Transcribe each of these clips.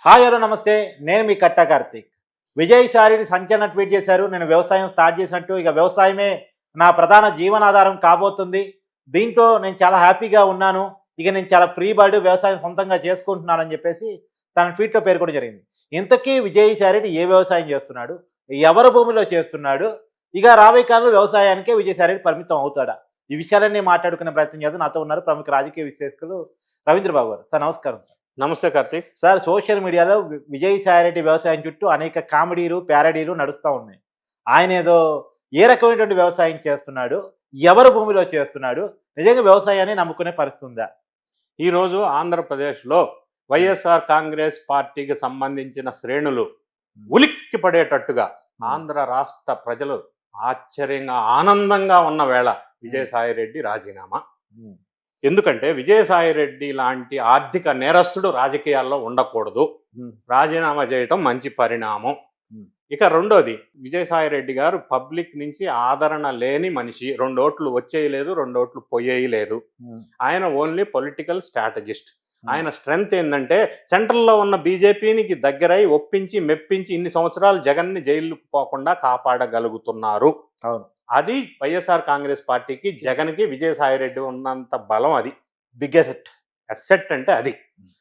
Hi hello నమస్తే. నేను మీ కట్టా కార్తీక్. విజయసాయిని సంచలన ట్వీట్ చేశారు. నేను వ్యవసాయం స్టార్ట్ చేసినట్టు ఇక వ్యవసాయమే నా ప్రధాన జీవనాధారం కాబోతుంది. దీంట్లో నేను చాలా హ్యాపీగా ఉన్నాను. ఇక నేను చాలా ఫ్రీ బర్డ్ వ్యవసాయం సొంతంగా చేసుకుంటున్నానని చెప్పేసి తన ట్వీట్‌లో పేర్కొనడం జరిగింది. ఇంతకీ విజయసాయిరెడ్డి ఏ వ్యవసాయం చేస్తున్నాడు? ఎవరి భూమిలో చేస్తున్నాడు? ఇక రాబోయే కాలంలో వ్యవసాయానికే విజయసాయిరెడ్డి పరిమితం అవుతాడా? ఈ విషయాలన్నీ మాట్లాడుకునే ప్రయత్నం చేద్దాం. నాతో ఉన్నారు ప్రముఖ రాజకీయ విశ్లేషకులు రవీంద్ర బాబు గారు. సార్ నమస్కారం. నమస్తే కార్తీక్. సార్ సోషల్ మీడియాలో విజయసాయిరెడ్డి వ్యవసాయం చుట్టూ అనేక కామెడీలు, ప్యారడీలు నడుస్తా ఉన్నాయి. ఆయనేదో ఏ రకమైనటువంటి వ్యవసాయం చేస్తున్నాడు? ఎవరి భూమిలో చేస్తున్నాడు? నిజంగా వ్యవసాయాన్ని నమ్ముకునే పరిస్థితి ఉందా? ఈరోజు ఆంధ్రప్రదేశ్‌లో వైఎస్ఆర్ కాంగ్రెస్ పార్టీకి సంబంధించిన శ్రేణులు ఉలిక్కి పడేటట్టుగా ఆంధ్ర రాష్ట్ర ప్రజలు ఆశ్చర్యంగా, ఆనందంగా ఉన్న వేళ విజయసాయిరెడ్డి రాజీనామా. హ్మ్. ఎందుకంటే విజయసాయిరెడ్డి లాంటి ఆర్థిక నేరస్తుడు రాజకీయాల్లో ఉండకూడదు. హ్మ్. రాజీనామా చేయటం మంచి పరిణామం. హ్మ్. ఇక రెండోది, విజయసాయిరెడ్డి గారు పబ్లిక్ నుంచి ఆదరణ లేని మనిషి. 2 ఓట్లు వచ్చేయి లేదు, 2 ఓట్లు పోయేయి లేదు. హ్మ్. ఆయన ఓన్లీ పొలిటికల్ స్ట్రాటజిస్ట్. ఆయన స్ట్రెంగ్త్ ఏంటంటే సెంట్రల్లో ఉన్న బీజేపీనికి దగ్గరై ఒప్పించి మెప్పించి ఇన్ని సంవత్సరాలు జగన్ని జైలు పోకుండా కాపాడగలుగుతున్నారు. అవును. అది వైఎస్ఆర్ కాంగ్రెస్ పార్టీకి, జగన్కి విజయసాయిరెడ్డి ఉన్నంత బలం. అది బిగ్ అసెట్. అసెట్ అంటే అది.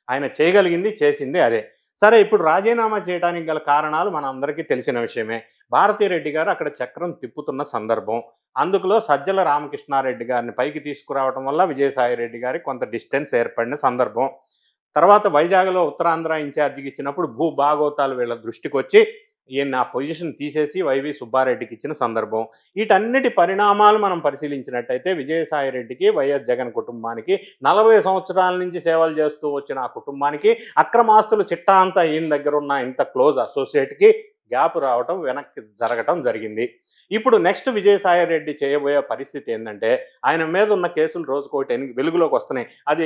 ఆయన చేయగలిగింది, చేసింది అదే. సరే, ఇప్పుడు రాజీనామా చేయడానికి గల కారణాలు మన అందరికీ తెలిసిన విషయమే. భారతిరెడ్డి గారు అక్కడ చక్రం తిప్పుతున్న సందర్భం. అందులో సజ్జల రామకృష్ణారెడ్డి గారిని పైకి తీసుకురావడం వల్ల విజయసాయిరెడ్డి గారికి కొంత డిస్టెన్స్ ఏర్పడిన సందర్భం. తర్వాత వైజాగ్లో ఉత్తరాంధ్ర ఇన్ఛార్జికి ఇచ్చినప్పుడు భూ భాగోతాలు వీళ్ళ దృష్టికి వచ్చి ఈయన ఆ పొజిషన్ తీసేసి వైవి సుబ్బారెడ్డికి ఇచ్చిన సందర్భం. వీటన్నిటి పరిణామాలు మనం పరిశీలించినట్టయితే విజయసాయిరెడ్డికి, వైఎస్ జగన్ కుటుంబానికి, 40 సంవత్సరాల నుంచి సేవలు చేస్తూ వచ్చిన ఆ కుటుంబానికి, అక్రమాస్తులు చిట్టా అంతా ఈయన దగ్గర ఉన్న ఇంత క్లోజ్ అసోసియేట్కి గ్యాప్ రావటం, వెనక్కి జరగటం జరిగింది. ఇప్పుడు నెక్స్ట్ విజయసాయిరెడ్డి చేయబోయే పరిస్థితి ఏంటంటే, ఆయన మీద ఉన్న కేసులు రోజుకోటి వెలుగులోకి వస్తున్నాయి. అది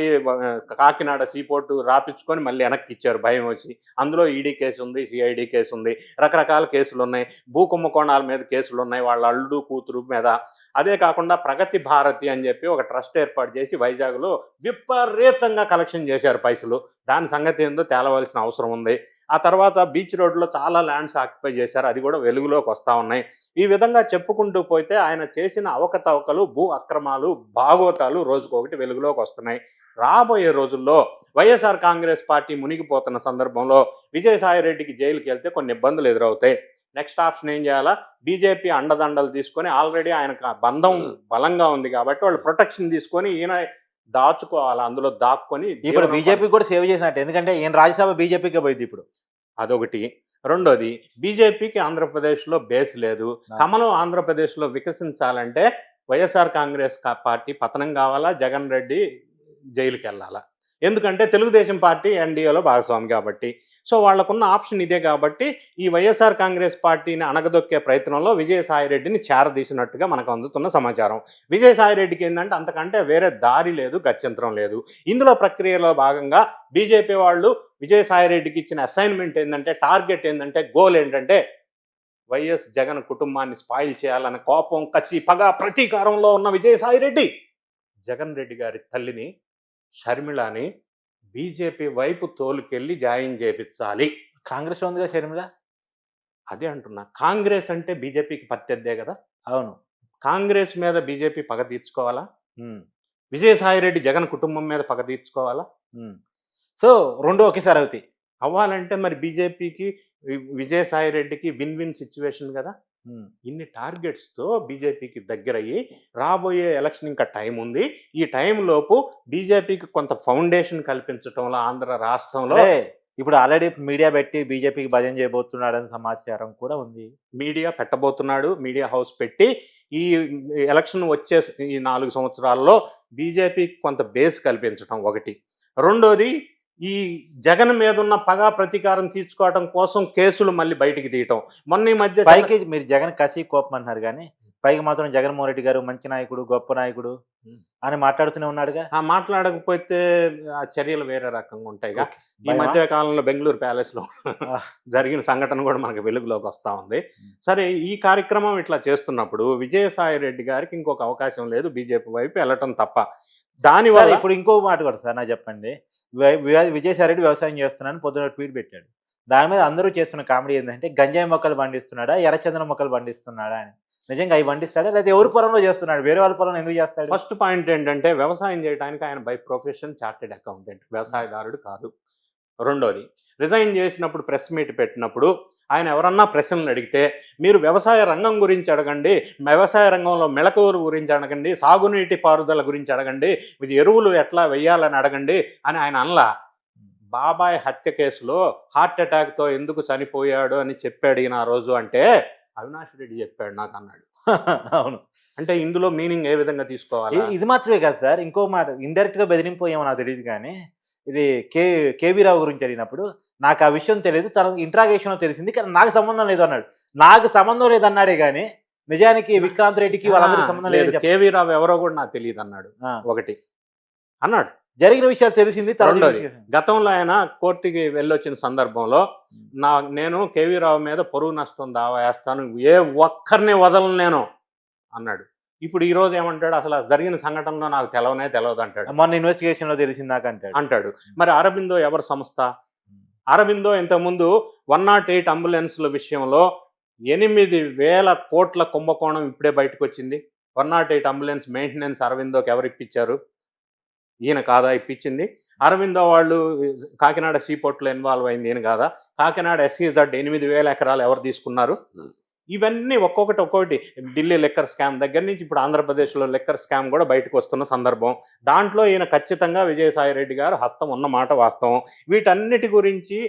కాకినాడ సీపోర్టు రాపించుకొని మళ్ళీ వెనక్కి ఇచ్చారు భయం వచ్చి. అందులో ఈడీ కేసు ఉంది, సిఐడి కేసు ఉంది, రకరకాల కేసులు ఉన్నాయి. భూ కుంభకోణాల మీద కేసులు ఉన్నాయి వాళ్ళ అల్లుడు కూతురు మీద. అదే కాకుండా ప్రగతి భారతి అని చెప్పి ఒక ట్రస్ట్ ఏర్పాటు చేసి వైజాగ్లో విపరీతంగా కలెక్షన్ చేశారు పైసలు. దాని సంగతి ఏందో తేలవలసిన అవసరం ఉంది. ఆ తర్వాత బీచ్ రోడ్లో చాలా ల్యాండ్స్ ఆక్యుపై చేశారు, అది కూడా వెలుగులోకి వస్తూ ఉన్నాయి. ఈ విధంగా చెప్పుకుంటూ పోతే ఆయన చేసిన అవకతవకలు, భూ అక్రమాలు, భాగోతాలు రోజుకొకటి వెలుగులోకి వస్తున్నాయి. రాబోయే రోజుల్లో వైఎస్ఆర్ కాంగ్రెస్ పార్టీ మునిగిపోతున్న సందర్భంలో విజయసాయిరెడ్డికి జైలుకి వెళ్తే కొన్ని ఇబ్బందులు ఎదురవుతాయి. నెక్స్ట్ ఆప్షన్ ఏం చేయాలా? బీజేపీ అండదండలు తీసుకొని, ఆల్రెడీ ఆయనకు ఆ బంధం బలంగా ఉంది కాబట్టి వాళ్ళు ప్రొటెక్షన్ తీసుకొని ఈయన దాచుకోవాలి, అందులో దాక్కొని ఇప్పుడు బీజేపీ కూడా సేవ్ చేసినట్టు. ఎందుకంటే ఈయన రాజ్యసభ బీజేపీకే పోయింది ఇప్పుడు. అదొకటి. రెండోది, బీజేపీకి ఆంధ్రప్రదేశ్లో బేస్ లేదు. కమలం ఆంధ్రప్రదేశ్లో వికసించాలంటే వైఎస్ఆర్ కాంగ్రెస్ పార్టీ పతనం కావాలా, జగన్ రెడ్డి జైలుకి వెళ్ళాలా. ఎందుకంటే తెలుగుదేశం పార్టీ ఎన్డీఏలో భాగస్వామి కాబట్టి. సో వాళ్ళకున్న ఆప్షన్ ఇదే కాబట్టి ఈ వైఎస్ఆర్ కాంగ్రెస్ పార్టీని అణగదొక్కే ప్రయత్నంలో విజయసాయిరెడ్డిని చేరదీసినట్టుగా మనకు అందుతున్న సమాచారం. విజయసాయిరెడ్డికి ఏంటంటే అంతకంటే వేరే దారి లేదు, గత్యంతరం లేదు. ఇందులో ప్రక్రియలో భాగంగా బీజేపీ వాళ్ళు విజయసాయిరెడ్డికి ఇచ్చిన అసైన్మెంట్ ఏంటంటే, టార్గెట్ ఏంటంటే, గోల్ ఏంటంటే వైఎస్ జగన్ కుటుంబాన్ని స్పాయిల్ చేయాలన్న కోపం, కసి, పగ, ప్రతీకారంలో ఉన్న విజయసాయిరెడ్డి జగన్ రెడ్డి గారి తల్లిని షర్మిళని బీజేపీ వైపు తోలుకెళ్ళి జాయిన్ చేపించాలి. కాంగ్రెస్ ఉందిగా షర్మిల. అదే అంటున్నా, కాంగ్రెస్ అంటే బీజేపీకి ప్రత్యర్థే కదా. అవును. కాంగ్రెస్ మీద బీజేపీ పగ తీర్చుకోవాలా? హ్మ్. విజయసాయిరెడ్డి జగన్ కుటుంబం మీద పగ తీర్చుకోవాలా? హ్మ్. సో 2 ఒకేసారి అవుతాయి. అవ్వాలంటే మరి బీజేపీకి, విజయసాయిరెడ్డికి విన్ విన్ సిచ్యువేషన్ కదా. హ్మ్. ఇన్ని టార్గెట్స్తో బీజేపీకి దగ్గరయ్యి రాబోయే ఎలక్షన్ ఇంకా టైం ఉంది. ఈ టైంలోపు బీజేపీకి కొంత ఫౌండేషన్ కల్పించడంలో ఆంధ్ర రాష్ట్రంలో ఇప్పుడు ఆల్రెడీ మీడియా పెట్టి బీజేపీకి భజన చేయబోతున్నాడని సమాచారం కూడా ఉంది. మీడియా పెట్టబోతున్నాడు. మీడియా హౌస్ పెట్టి ఈ ఎలక్షన్ వచ్చే ఈ 4 సంవత్సరాల్లో బీజేపీకి కొంత బేస్ కల్పించడం ఒకటి. రెండోది, ఈ జగన్ మీద ఉన్న పగా ప్రతీకారం తీర్చుకోవడం కోసం కేసులు మళ్ళీ బయటికి తీయటం. మొన్న ఈ మధ్య పైకి మీరు జగన్ కసి కోపం అన్నారు కానీ పైకి మాత్రం జగన్మోహన్ రెడ్డి గారు మంచి నాయకుడు, గొప్ప నాయకుడు అని మాట్లాడుతూనే ఉన్నాడుగా. మాట్లాడకపోతే ఆ చర్యలు వేరే రకంగా ఉంటాయిగా. ఈ భయమా? మధ్య కాలంలో బెంగళూరు ప్యాలెస్లో ఆహ్, జరిగిన సంఘటన కూడా మనకు వెలుగులోకి వస్తూ ఉంది. సరే, ఈ కార్యక్రమం ఇట్లా చేస్తున్నప్పుడు విజయసాయిరెడ్డి గారికి ఇంకొక అవకాశం లేదు బీజేపీ వైపు వెళ్ళటం తప్ప. దానివల్ల ఇప్పుడు ఇంకో మాట కూడా సార్ నాకు చెప్పండి. విజయసాయి రెడ్డి వ్యవసాయం చేస్తున్నానని పొద్దున ట్వీట్ పెట్టాడు. దాని మీద అందరూ చేస్తున్న కామెడీ ఏందంటే గంజాయి మొక్కలు పండిస్తున్నాడా? ఎర్రచందనం మొక్కలు పండిస్తున్నాడా అని. నిజంగా అవి పండిస్తాడా? లేకపోతే ఎవరి పొలంలో చేస్తున్నాడు? వేరే వాళ్ళ పొలంలో ఎందుకు చేస్తాడు? ఫస్ట్ పాయింట్ ఏంటంటే వ్యవసాయం చేయడానికి ఆయన బై ప్రొఫెషన్ చార్టెడ్ అకౌంటెంట్, వ్యవసాయదారుడు కాదు. రెండోది, రిజైన్ చేసినప్పుడు ప్రెస్ మీట్ పెట్టినప్పుడు ఆయన ఎవరన్నా ప్రశ్నలు అడిగితే మీరు వ్యవసాయ రంగం గురించి అడగండి, వ్యవసాయ రంగంలో మెళకువల గురించి అడగండి, సాగునీటి పారుదల గురించి అడగండి, ఎరువులు ఎట్లా వెయ్యాలని అడగండి అని ఆయన అనలా. బాబాయ్ హత్య కేసులో హార్ట్ అటాక్తో ఎందుకు చనిపోయాడు అని చెప్పాడు ఈయన ఆ రోజు అంటే అవినాష్ రెడ్డి చెప్పాడు నాకు అన్నాడు. అవును. అంటే ఇందులో మీనింగ్ ఏ విధంగా తీసుకోవాలి? ఇది మాత్రమే కాదు సార్. ఇంకో మాట ఇండైరెక్ట్ గా బెదిరింపు ఏమో నాకు తెలియదు కానీ ఇది కేవీ రావు గురించి అడిగినప్పుడు నాకు ఆ విషయం తెలియదు, తన ఇంట్రాగేషన్ లో తెలిసింది కానీ నాకు సంబంధం లేదు అన్నాడు. నాకు సంబంధం లేదన్నాడే గాని నిజానికి విక్రాంత్ రెడ్డికి వాళ్ళందరికీ సంబంధం లేదు. కేవీ రావు ఎవరో కూడా నాకు తెలియదు అన్నాడు. ఒకటి అన్నాడు. జరిగిన విషయాలు తెలిసింది. గతంలో ఆయన కోర్టుకి వెళ్ళొచ్చిన సందర్భంలో నేను కేవీ రావు మీద పరువు నష్టం దావా వేస్తాను, ఏ ఒక్కరిని వదలను నేను అన్నాడు. ఇప్పుడు ఈ రోజు ఏమంటాడు? అసలు జరిగిన సంఘటనలో నాకు తెలియదు అంటాడు. మొన్న ఇన్వెస్టిగేషన్ లో తెలిసింది నాకు అంటాడు. మరి అరబిందో ఎవరి సంస్థ? అరబిందో ఇంతకుముందు 108 అంబులెన్స్ల విషయంలో 8,000 కోట్ల కుంభకోణం ఇప్పుడే బయటకు వచ్చింది. 108 అంబులెన్స్ మెయింటెనెన్స్ అరవిందోకి ఎవరు ఇప్పించారు? ఈయన కాదా ఇప్పించింది? అరవిందో వాళ్ళు కాకినాడ సీపోర్ట్లో ఇన్వాల్వ్ అయింది ఈయన కాదా? కాకినాడ SEZ 8,000 ఎకరాలు ఎవరు తీసుకున్నారు? ఇవన్నీ ఒక్కొక్కటి ఢిల్లీ లెక్కర్ స్కామ్ దగ్గర నుంచి ఇప్పుడు ఆంధ్రప్రదేశ్లో లెక్కర్ స్కామ్ కూడా బయటకు వస్తున్న సందర్భం. దాంట్లో ఈయన ఖచ్చితంగా విజయసాయి రెడ్డి గారు హస్తం ఉన్నమాట వాస్తవం. వీటన్నిటి గురించి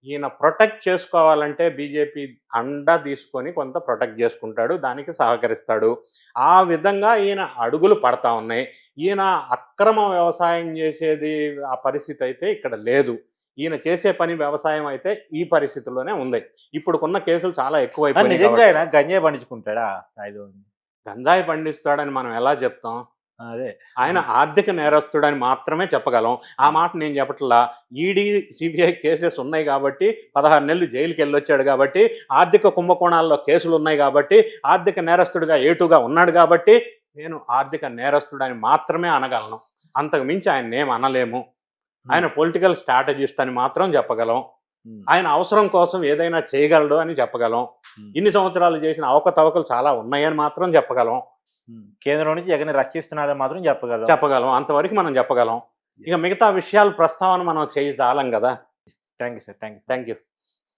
ఈయన ప్రొటెక్ట్ చేసుకోవాలంటే బీజేపీ అండా తీసుకొని కొంత ప్రొటెక్ట్ చేసుకుంటాడు, దానికి సహకరిస్తాడు. ఆ విధంగా ఈయన అడుగులు పడతా ఉన్నాయి. ఈయన అక్రమ వ్యవసాయం చేసేది ఆ పరిస్థితి అయితే ఇక్కడ లేదు. ఈయన చేసే పని వ్యవసాయం అయితే ఈ పరిస్థితుల్లోనే ఉంది. ఇప్పుడున్న కేసులు చాలా ఎక్కువైపోయాయి. నిజంగా ఆయన గంజాయి పండించుకుంటాడా? గంజాయి పండిస్తాడని మనం ఎలా చెప్తాం? అదే ఆయన ఆర్థిక నేరస్తుడని మాత్రమే చెప్పగలం. ఆ మాట నేను చెప్పట్లా. ఈడీ సిబిఐ కేసెస్ ఉన్నాయి కాబట్టి 16 నెలలు జైలుకి వెళ్ళొచ్చాడు కాబట్టి, ఆర్థిక కుంభకోణాల్లో కేసులు ఉన్నాయి కాబట్టి, ఆర్థిక నేరస్తుడిగా ఏటుగా ఉన్నాడు కాబట్టి నేను ఆర్థిక నేరస్తుడని మాత్రమే అనగలను. అంతకు మించి ఆయన ఏం అనలేము. ఆయన పొలిటికల్ స్ట్రాటజిస్ట్ అని మాత్రం చెప్పగలం. ఆయన అవసరం కోసం ఏదైనా చేయగలడు అని చెప్పగలం. ఇన్ని సంవత్సరాలు చేసిన అవకతవకలు చాలా ఉన్నాయని మాత్రం చెప్పగలం. కేంద్రం నుంచి జగన్ రక్షిస్తున్నాడని మాత్రం చెప్పగలం. అంతవరకు మనం చెప్పగలం. ఇక మిగతా విషయాలు ప్రస్తావన మనం చేయజాలం కదా. Thank you sir. Thank you.